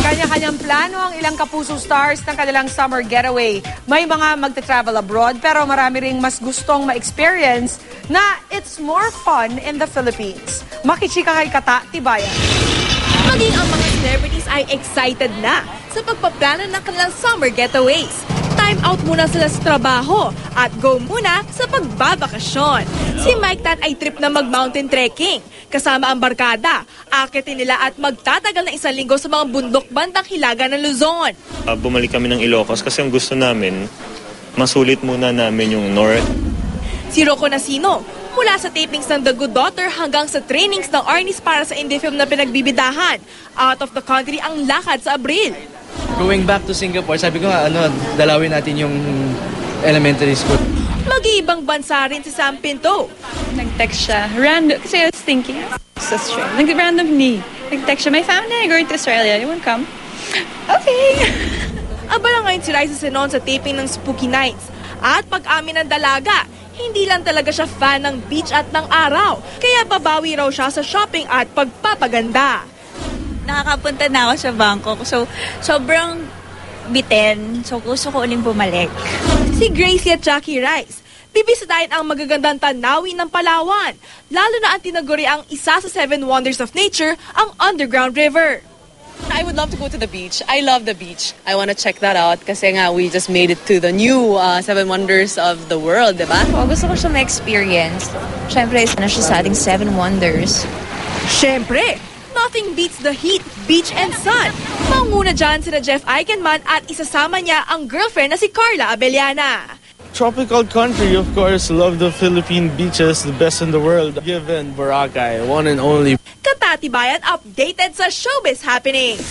Kanya-kanyang plano ang ilang kapuso stars ng kanilang summer getaway. May mga magta-travel abroad pero marami ring mas gustong ma-experience na it's more fun in the Philippines. Makichika kay Kata Tibayan. Maging ang mga celebrities ay excited na sa pagpaplano ng kanilang summer getaways. Time out muna sila sa trabaho at go muna sa pagbabakasyon. Si Mike Tan ay trip na mag-mountain trekking. Kasama ang barkada, akitin nila at magtatagal na 1 linggo sa mga bundok bandang hilaga ng Luzon. Bumalik kami ng Ilocos kasi ang gusto namin, masulit muna namin yung North. Si Rocco Nasino, mula sa tapings ng The Good Daughter hanggang sa trainings ng Arnis para sa indie film na pinagbibidahan, out of the country ang lakad sa Abril. Going back to Singapore, sabi ko nga, dalawin natin yung elementary school. Mag-iibang bansa rin si Sam Pinto. Nag-text siya. Random. Kasi I was thinking, sa Australia. Nag-randomly. Nag-text siya, my family are going to Australia. You want to come? Okay. Abala ngayon si Raisa Senon sa taping ng Spooky Nights. At pag-amin ng dalaga, hindi lang talaga siya fan ng beach at ng araw. Kaya babawi raw siya sa shopping at pagpapaganda. Nakakapunta na ako sa Bangkok. So, sobrang bitin. So, gusto ko uling bumalik. Si Gracie at Jackie Rice, bibisitahin ang magagandang tanawin ng Palawan. Lalo na ang tinaguri ang isa sa 7 wonders of nature, ang Underground River. I would love to go to the beach. I love the beach. I want to check that out kasi nga we just made it to the new 7 wonders of the world, diba? Gusto ko siya ma-experience. Siyempre, isa na siya sa ating 7 wonders. Siyempre, nothing beats the heat, beach, and sun. Manguna dyan sina Jeff Eichenman at isasama niya ang girlfriend na si Carla Abellana. Tropical country, of course. Love the Philippine beaches, the best in the world. Given Boracay, one and only. Kata Tibayan updated sa showbiz happening.